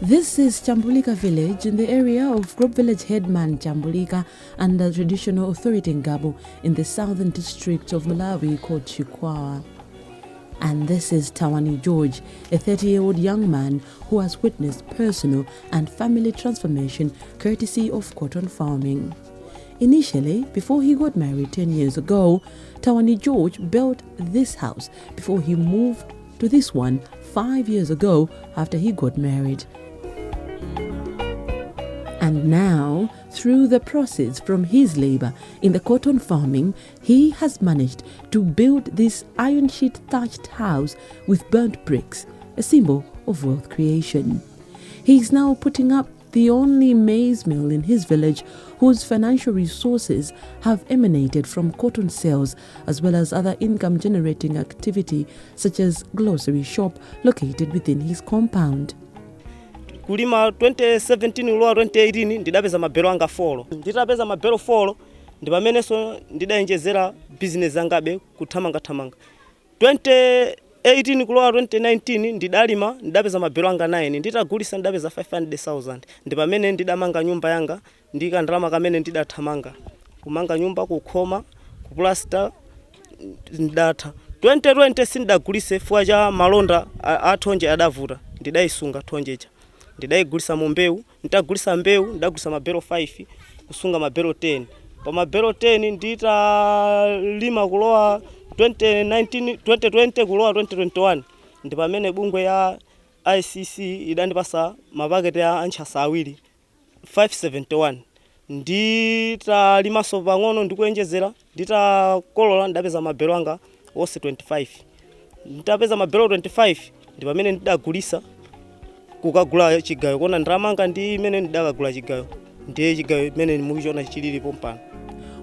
This is Chambulika village in the area of Group Village Headman Chambulika and the traditional authority in Gabo in the southern district of Malawi called SCOWOYE. And this is Tawani George, a 30-year-old young man who has witnessed personal and family transformation courtesy of cotton farming. Initially, before he got married 10 years ago, Tawani George built this house before he moved to this one 5 years ago after he got married. And now, through the proceeds from his labor in the cotton farming, he has managed to build this iron sheet thatched house with burnt bricks, a symbol of wealth creation. He is now putting up the only maize mill in his village whose financial resources have emanated from cotton sales as well as other income-generating activity such as grocery shop located within his compound. Kulima 2017 ulowa 2018 ndidapeza mabelo anga 4. Nditapeza mabelo 4 ndi pamenenso ndidayenjezera business angabe kuthamanga. 2018 kulowa 2019 ndidalima ndidapeza mabelo anga 9. Nditagulisa ndidapeza 500,000. Ndi pamene ndidamanga nyumba yanga ndikandalama kamene ndidathamanga. Kumanga nyumba, kukhoma, kuplasta ndatha. 2020 sindagulise fwa cha malonda athonje adavuta. Ndidaisunga thonjecha. Ndidayigulisa mu mbewu, nditagulisa mbewu, ndagulisa mabelo 5, kusunga mabelo 10. Pa mabelo 10 nditalima kulowa 2020 kulowa 2021. Ndi pamene bungwe ya AICC idandipasa mapaketi ya anchasa awiri 571. Nditalimaso pang'ono ndikuyenjezera, nditakolola ndapeza mabelo anga wose 25. Nditapeza mabelo 25, ndi pamene ndidagulisa kukagula chigayo kona ndramanga ndi imene ndidakagula chigayo ndiye chigayo imene mukuchiona chililipo mpano.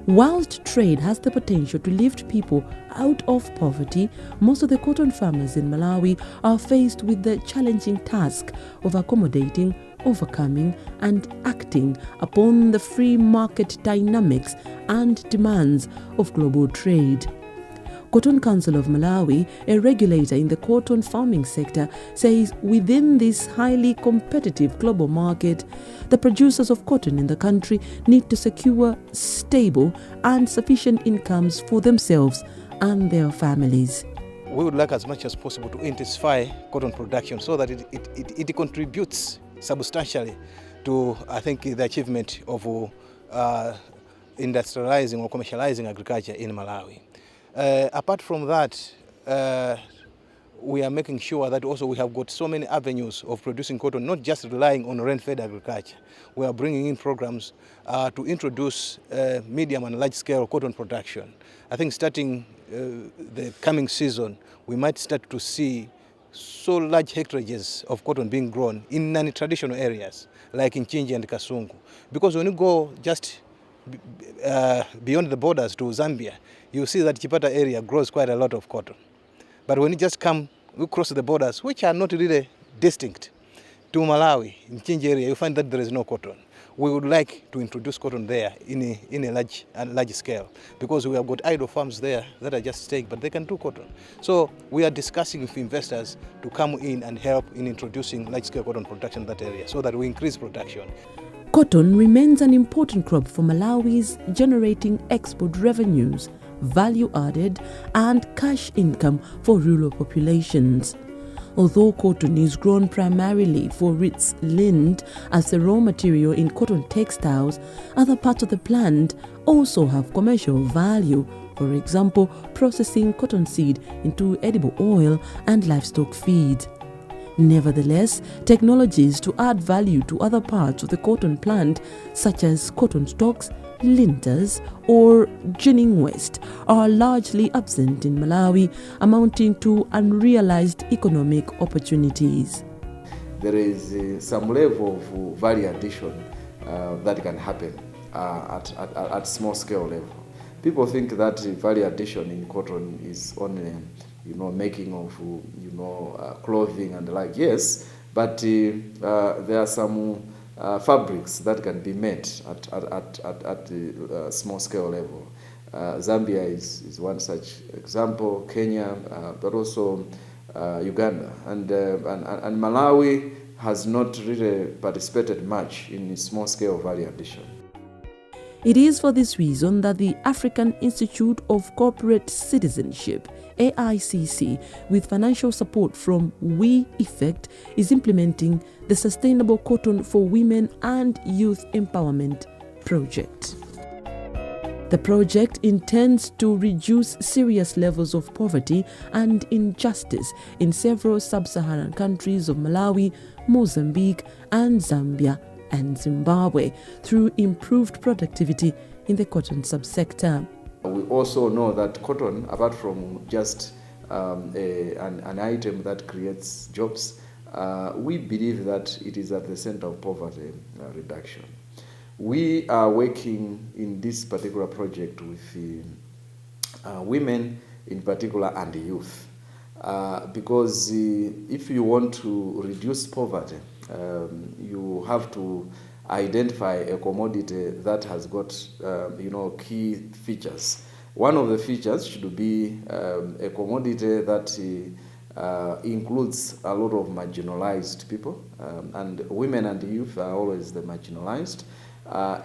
Whilst trade has the potential to lift people out of poverty, most of the cotton farmers in Malawi are faced with the challenging task of accommodating, overcoming and acting upon the free market dynamics and demands of global trade. Cotton Council of Malawi, a regulator in the cotton farming sector, says within this highly competitive global market, the producers of cotton in the country need to secure stable and sufficient incomes for themselves and their families. We would like as much as possible to intensify cotton production so that it contributes substantially to, I think, the achievement of industrializing or commercializing agriculture in Malawi. Apart from that, we are making sure that also we have got so many avenues of producing cotton, not just relying on rain-fed agriculture. We are bringing in programs to introduce medium and large-scale cotton production. I think starting the coming season, we might start to see so large hectares of cotton being grown in non-traditional areas, like in Chinji and Kasungu. Because when you go just beyond the borders to Zambia, you see that Chipata area grows quite a lot of cotton. But when you just we cross the borders, which are not really distinct, to Malawi, in Chinji area, you find that there is no cotton. We would like to introduce cotton there in a large scale, because we have got idle farms there that are just staying, but they can do cotton. So we are discussing with investors to come in and help in introducing large-scale cotton production in that area, so that we increase production. Cotton remains an important crop for Malawi's, generating export revenues, value added and cash income for rural populations. Although cotton is grown primarily for its lint as the raw material in cotton textiles, other parts of the plant also have commercial value, for example, processing cotton seed into edible oil and livestock feed. Nevertheless, technologies to add value to other parts of the cotton plant, such as cotton stalks, linters or ginning waste, are largely absent in Malawi, amounting to unrealized economic opportunities. There is some level of value addition that can happen at small scale level. People think that value addition in cotton is only making of, clothing and the like. Yes, but there are some fabrics that can be made at the small scale level. Zambia is one such example, Kenya, but also Uganda, and Malawi has not really participated much in small scale value addition. It is for this reason that the African Institute of Corporate Citizenship, AICC, with financial support from We Effect, is implementing the Sustainable Cotton for Women and Youth Empowerment project. The project intends to reduce serious levels of poverty and injustice in several sub-Saharan countries of Malawi, Mozambique, and Zambia and Zimbabwe through improved productivity in the cotton subsector. We also know that cotton, apart from just an item that creates jobs, we believe that it is at the center of poverty reduction. We are working in this particular project with women in particular and youth, because if you want to reduce poverty, you have to identify a commodity that has got key features. One of the features should be a commodity that includes a lot of marginalized people, and women and youth are always the marginalized.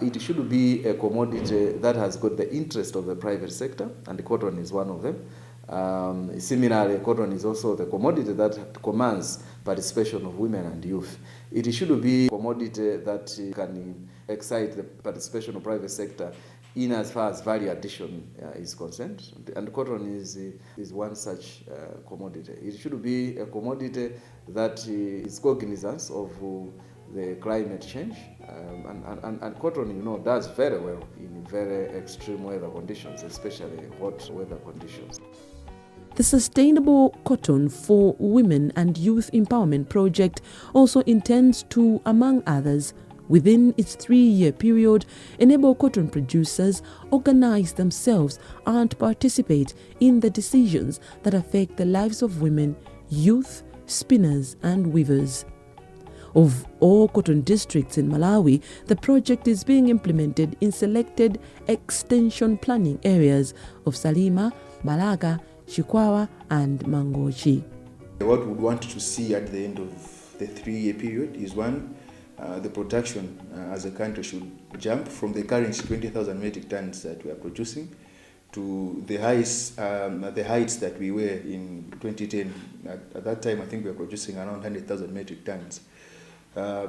It should be a commodity that has got the interest of the private sector, and cotton is one of them. Similarly, cotton is also the commodity that commands participation of women and youth. It should be a commodity that can excite the participation of private sector in as far as value addition is concerned, and cotton is one such commodity. It should be a commodity that is cognizant of the climate change, and cotton, does very well in very extreme weather conditions, especially hot weather conditions. The Sustainable Cotton for Women and Youth Empowerment project also intends to, among others, within its 3-year period, enable cotton producers organize themselves and participate in the decisions that affect the lives of women, youth, spinners, and weavers. Of all cotton districts in Malawi, the project is being implemented in selected extension planning areas of Salima, Malaga, Chikwawa, and Mangochi. What we would want to see at the end of the 3-year period is one, the production as a country should jump from the current 20,000 metric tons that we are producing to the heights that we were in 2010. At that time, I think we were producing around 100,000 metric tons.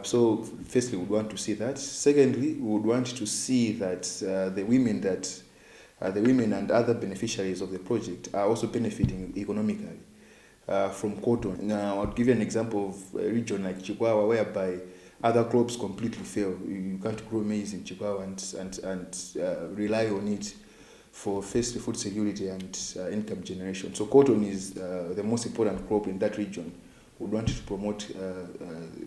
So firstly, we would want to see that. Secondly, we would want to see that the women and other beneficiaries of the project are also benefiting economically from cotton. Now, I'll give you an example of a region like Chikwawa, whereby other crops completely fail. You can't grow maize in Chikwawa and rely on it for firstly food security and income generation. So cotton is the most important crop in that region. We want to promote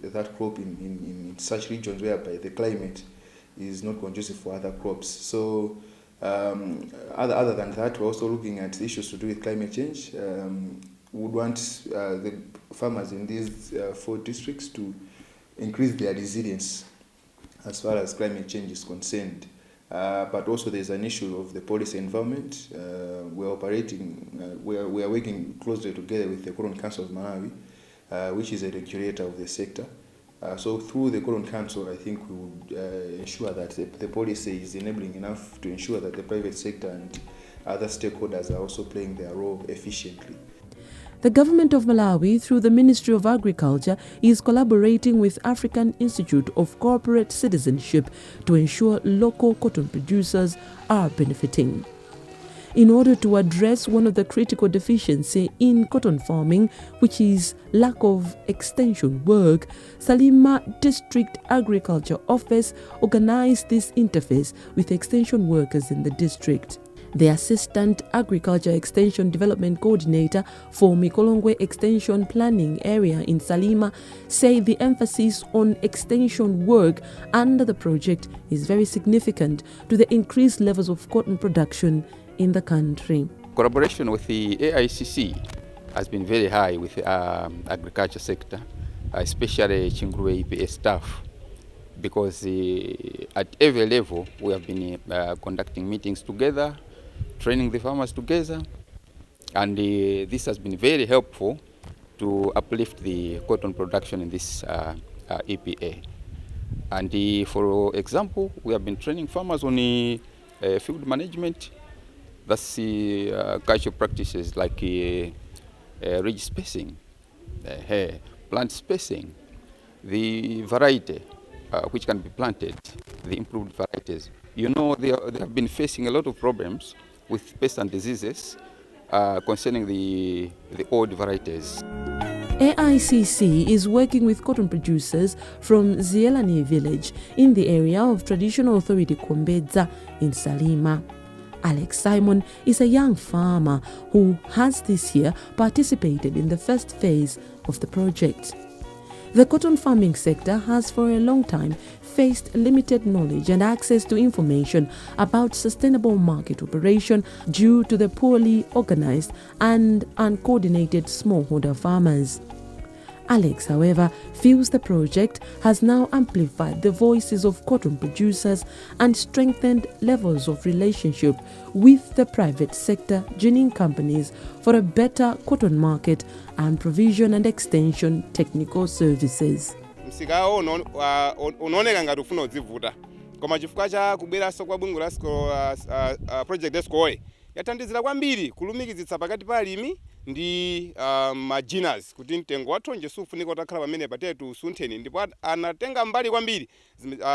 that crop in such regions whereby the climate is not conducive for other crops. So other than that, we're also looking at issues to do with climate change. We would want the farmers in these 4 districts to increase their resilience as far as climate change is concerned. But also there's an issue of the policy environment. We're working closely together with the Cotton Council of Malawi, which is a regulator of the sector. So through the Cotton Council, I think we would ensure that the policy is enabling enough to ensure that the private sector and other stakeholders are also playing their role efficiently. The government of Malawi, through the Ministry of Agriculture, is collaborating with African Institute of Corporate Citizenship to ensure local cotton producers are benefiting. In order to address one of the critical deficiencies in cotton farming, which is lack of extension work, Salima District Agriculture Office organized this interface with extension workers in the district. The Assistant Agriculture Extension Development Coordinator for Mikolongwe Extension Planning Area in Salima say the emphasis on extension work under the project is very significant to the increased levels of cotton production in the country. Collaboration with the AICC has been very high with agriculture sector, especially Chinguruwe EPA staff, because at every level we have been conducting meetings together, training the farmers together, and this has been very helpful to uplift the cotton production in this EPA. And for example, we have been training farmers on field management. That's cultural practices like ridge spacing, plant spacing, the variety which can be planted, the improved varieties. You know, they have been facing a lot of problems with pests and diseases concerning the old varieties. AICC is working with cotton producers from Zielani village in the area of Traditional Authority Kombedza in Salima. Alex Simon is a young farmer who has this year participated in the first phase of the project. The cotton farming sector has for a long time faced limited knowledge and access to information about sustainable market operation due to the poorly organized and uncoordinated smallholder farmers. Alex, however, feels the project has now amplified the voices of cotton producers and strengthened levels of relationship with the private sector ginning companies for a better cotton market and provision and extension technical services. Msika unaoneka ngati ufuna udzivuta koma chifukwa cha kubweranso kwa bungwe la project SCOWOYE yathandizira kwambiri kulumikizitsa pakati pa alimi ndi majinas kuti mtengo wathonje sufunika utakhala pamene patetu usuntheni, ndipo anatenga mbali kwambiri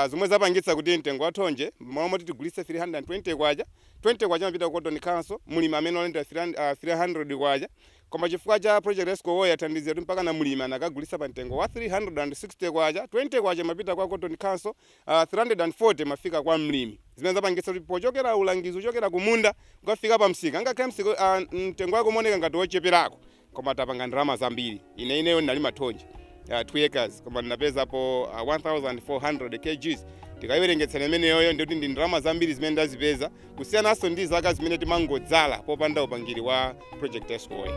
zomwe zapangitsa kuti mtengo wathonje momwe tigulitse 320 kwacha 20 kwacha mapita ku Cotton Council, mulimi amene walenda 300 kwacha. Koma chifukwa cha project SCOWOYE yathandizira mpaka na mulimi anakagulitsa pa mtengo wa 360 kwacha, 20 kwacha mapita kwa Cotton Council, 340 mafika kwa mlimi. Zimene zapangitsa kuti pochokera ulangizo uchokera kumunda ukafika pa msika ngakhale msika mtengo wako umoneka ngati wocheperako, koma tapanga ndalama zambiri. Ineyo ndalima thonje 2 acres koma ndinapeza po 1400 kgs. Tikayiwerengetsera imeneyo ndikuti ndi ndalama zambiri zimene ndazipeza kusiyanaso ndi zaka zimene timangodzala popanda upangiri wa project SCOWOYE.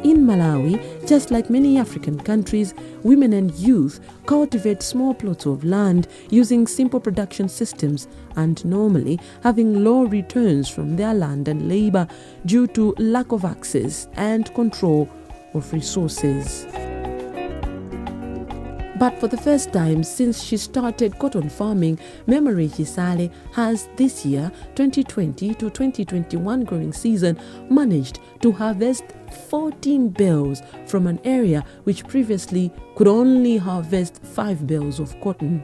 In Malawi, just like many African countries, women and youth cultivate small plots of land using simple production systems and normally having low returns from their land and labor due to lack of access and control of resources. But for the first time since she started cotton farming, Memory Chisale has this year, 2020 to 2021 growing season, managed to harvest 14 bales from an area which previously could only harvest 5 bales of cotton.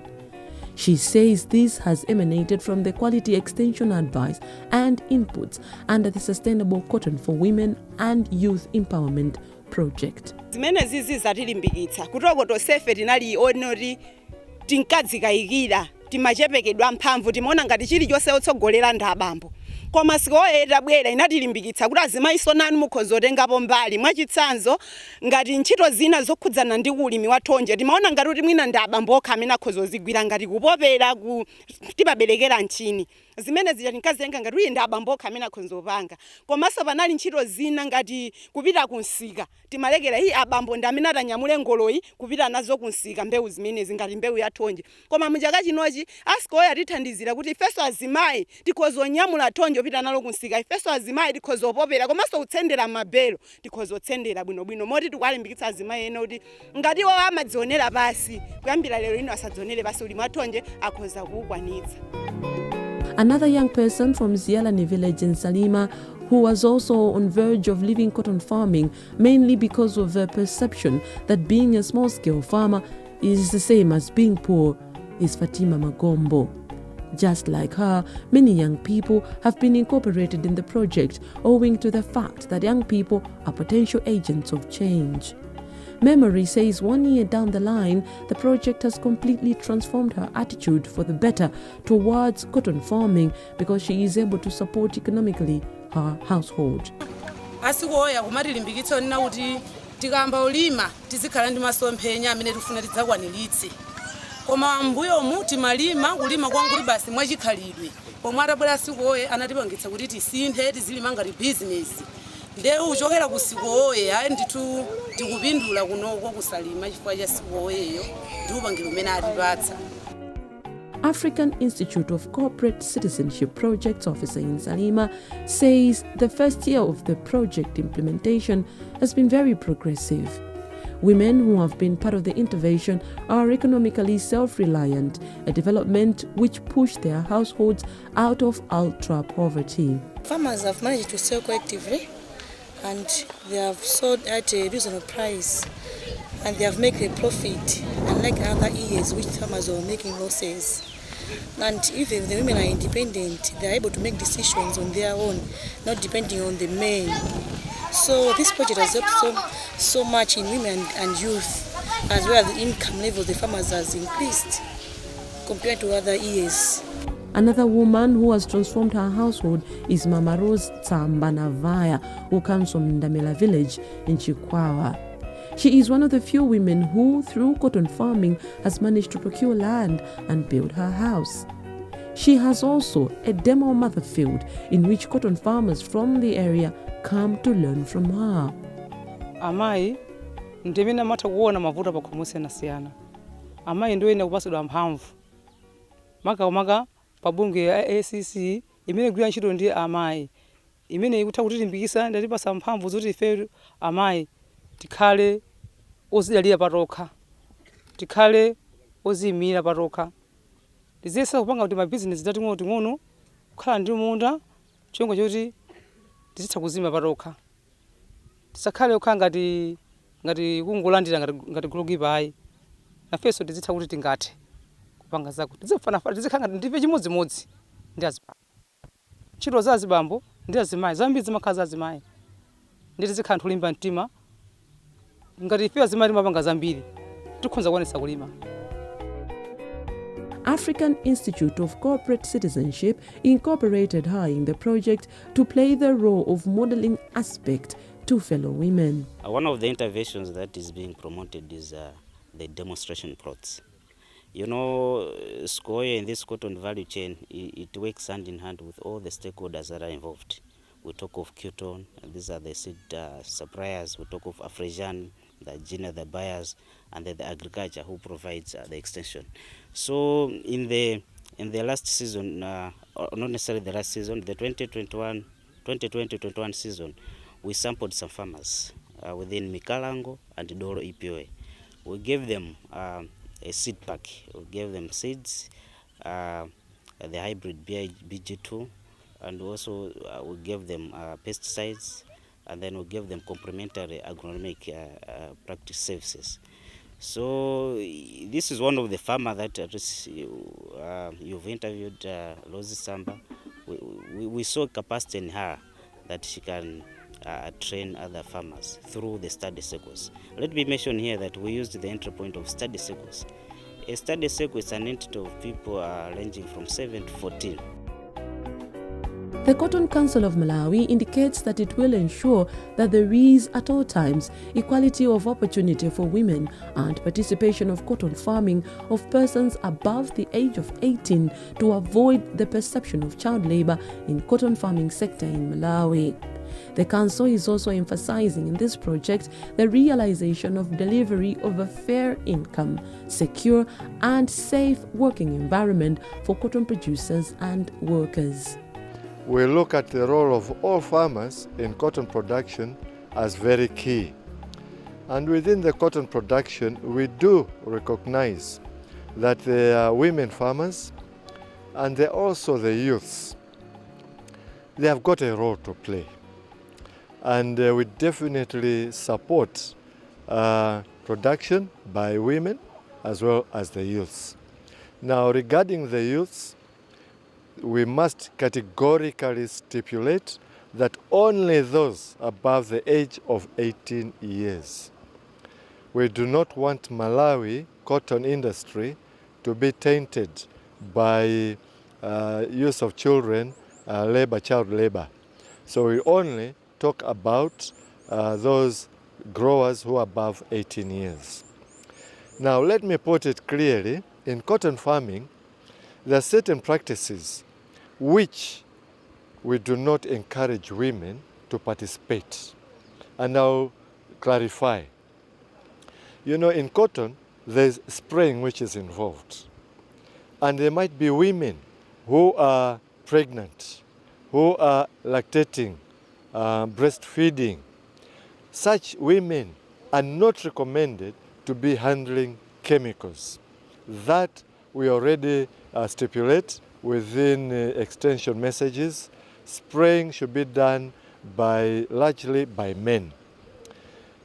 She says this has emanated from the quality extension advice and inputs under the Sustainable Cotton for Women and Youth Empowerment project. Zimene zizi zatilimbikitsa kutoko tosefe tinali onoti tinkadzikayikira timachepekedwa mphamvu timaona ngati chili chonse otsogolera ndi abambo. Koma SCOWOYE itabwera inatilimbikitsa kuti azimayiso nanu mukhoza kutengapo mbali mwachitsanzo ngati ntchito zina zokhudzana ndi ulimi wathonje timaona ngati kuti mwina ndi abambo okha amene akhoza kuzigwira ngati kupopera timaberekera nchini. Zimene zija tinkazenga ngati uyi ndi abambo okha amene akhoza kupanga. Komanso panali ntchito zina ngati kupita kunsika timalekera iyi abambo ndi amene atanyamule ngoloyi kupita nazo kunsika mbewu zimenezi ngati mbewu yathonje. Koma mchaka chinochi SCOWOYE atithandizira kuti ifeso azimayi tikhoza onyamula thonje kupita nalo kunsika, ifeso azimayi tikhoza kupopera komanso kutsendera mabelo tikhoza kutsendera bwinobwino moti tikalimbikitsa azimayi ena kuti ngati iwo amadzionera pasi kuyambira lero ino asadzionere pasi ulimi wathonje akhoza kuukwanitsa. Another young person from Zielani village in Salima who was also on verge of leaving cotton farming mainly because of the perception that being a small-scale farmer is the same as being poor is Fatima Magombo. Just like her, many young people have been incorporated in the project owing to the fact that young people are potential agents of change. Memory says 1 year down the line, the project has completely transformed her attitude for the better towards cotton farming because she is able to support economically her household. SCOWOYE akumatilimbikitsa nina kuti tikamba ulima tizikhala ndi masomphenya amene tifuna tidzakwaniritse. Koma mbuyo muti malima kulima kwanguli basi mwachikhalidwe. Pomwe atabwera SCOWOYE anatipangitsa kuti tisinthe tizilima ngati business. nde uchokera ku SCOWOYE ayi ndithu tikupindula kunoko kusalima chifukwa cha SCOWOYEyo ndi upangiro umene atipatsa. African Institute of Corporate Citizenship Projects Officer in Salima says the first year of the project implementation has been very progressive. Women who have been part of the intervention are economically self-reliant, a development which pushed their households out of ultra-poverty. Farmers have managed to sell collectively and they have sold at a reasonable price and they have made a profit, unlike other years which farmers were making losses. And even the women are independent, they are able to make decisions on their own, not depending on the men. So this project has helped so much in women and youth, as well as the income level of the farmers has increased compared to other years. Another woman who has transformed her household is Mama Rose Tsambanavaya, who comes from Ndamela village in Chikwawa. She is one of the few women who, through cotton farming, has managed to procure land and build her house. She has also a demo mother field in which cotton farmers from the area come to learn from her. Amayi ndimene amatha kuona mavuto pa khomosenasiyana. Amayi ndiwo ine kupasidwa mphamvu. Maka pa bunge ya AICC imene igwira ntchito ndi amayi. Imene ikutha kutilimbikitsa ndatipasa mphamvu zoti ife amayi tikhale ozidalira patokha. Tikhale oziyimira patokha. Tiziyesa kupanga kuti mabizinesi tating'ono kukhala ndi munda chongo choti tizitha kuzima patokha. Tisakhale okha ngati kungolandira ngati gulukipa ayi. Nafenso tizitha kuti tingathe kupanga zako. Tizikhala ngati ndife chimodzimodzi ndi azibambo. Ntchito za azibambo ndi azimayi zambiri zimakhala za azimayi. Ndi tizikhala anthu olimba mtima ngati ife azimayi timapanga zambiri tikhonza kuonesa kulima. African Institute of Corporate Citizenship incorporated her in the project to play the role of modeling aspect to fellow women. One of the interventions that is being promoted is the demonstration plots. You know, SCOWOYE in this cotton value chain, it works hand in hand with all the stakeholders that are involved. We talk of Qton, these are the seed suppliers. We talk of Afrejan, the Gina, the buyers, and then the agriculture who provides the extension. So in the last season, or not necessarily the last season, the 2020-21 season, we sampled some farmers within Mikalango and Doro EPOA. We gave them a seed pack. We gave them seeds, the hybrid BG2, and also we gave them pesticides, and then we gave them complementary agronomic practice services. So this is one of the farmers that you've interviewed, Rosie Samba. We saw capacity in her that she can train other farmers through the study circles. Let me mention here that we used the entry point of study circles. A study circle is an entity of people ranging from 7 to 14. The Cotton Council of Malawi indicates that it will ensure that there is at all times equality of opportunity for women and participation of cotton farming of persons above the age of 18 to avoid the perception of child labor in cotton farming sector in Malawi. The Council is also emphasizing in this project the realization of delivery of a fair income, secure and safe working environment for cotton producers and workers. We look at the role of all farmers in cotton production as very key. And within the cotton production, we do recognize that there are women farmers and there are also the youths. They have got a role to play. And we definitely support production by women as well as the youths. Now, regarding the youths, we must categorically stipulate that only those above the age of 18 years. We do not want Malawi cotton industry to be tainted by use of children, child labor. So we only talk about those growers who are above 18 years. Now let me put it clearly, in cotton farming, there are certain practices which we do not encourage women to participate. And I'll clarify. You know, in cotton, there's spraying which is involved. And there might be women who are pregnant, who are lactating, breastfeeding. Such women are not recommended to be handling chemicals. That we already stipulate within extension messages. Spraying should be done largely by men.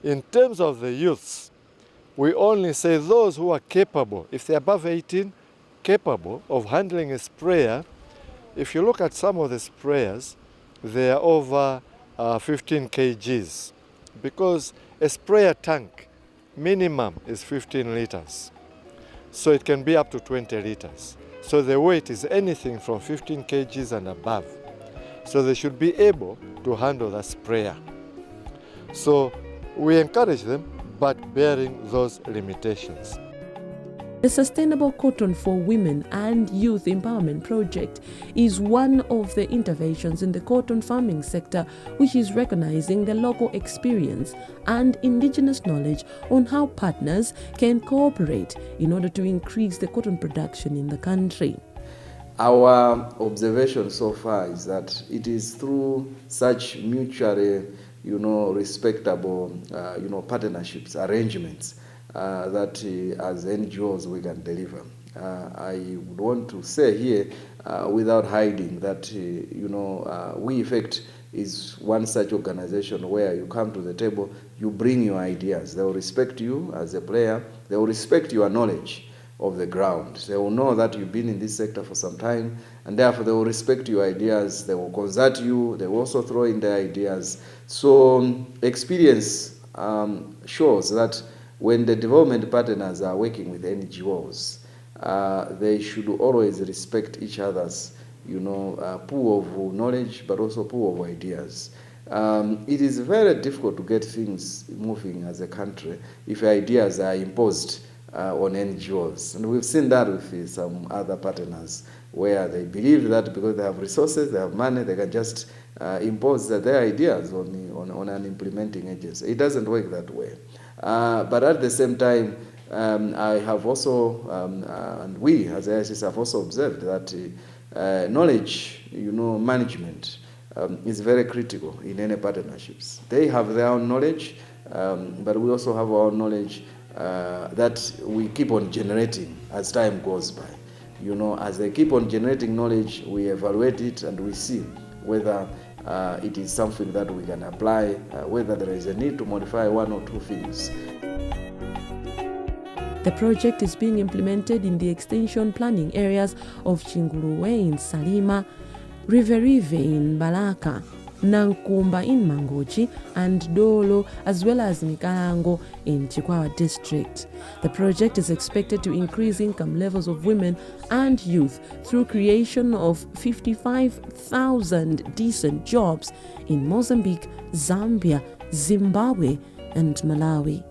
In terms of the youths, we only say those who are capable, if they're above 18, capable of handling a sprayer. If you look at some of the sprayers, they are over 15 kgs, because a sprayer tank minimum is 15 liters. So it can be up to 20 liters. So the weight is anything from 15 kgs and above. So they should be able to handle the sprayer. So we encourage them, but bearing those limitations. The Sustainable Cotton for Women and Youth Empowerment Project is one of the interventions in the cotton farming sector which is recognizing the local experience and indigenous knowledge on how partners can cooperate in order to increase the cotton production in the country. Our observation so far is that it is through such mutually, respectable, partnerships, arrangements, that as NGOs we can deliver. I would want to say here, without hiding, that We Effect is one such organization where you come to the table, you bring your ideas. They will respect you as a player. They will respect your knowledge of the ground. They will know that you've been in this sector for some time, and therefore they will respect your ideas. They will consult you. They will also throw in their ideas. So experience shows that when the development partners are working with NGOs, they should always respect each other's, pool of knowledge, but also pool of ideas. It is very difficult to get things moving as a country if ideas are imposed on NGOs. And we've seen that with some other partners where they believe that because they have resources, they have money, they can just impose their ideas on an implementing agency. It doesn't work that way. But at the same time, I have also, and we as AICC have also observed that knowledge, management is very critical in any partnerships. They have their own knowledge, but we also have our own knowledge that we keep on generating as time goes by. As they keep on generating knowledge, we evaluate it and we see whether it is something that we can apply, whether there is a need to modify one or two things. The project is being implemented in the extension planning areas of Chinguruwe in Salima, Riverive in Balaka, Nankumba in Mangochi, and Dolo, as well as Mikalango in Chikwawa district. The project is expected to increase income levels of women and youth through creation of 55,000 decent jobs in Mozambique, Zambia, Zimbabwe, and Malawi.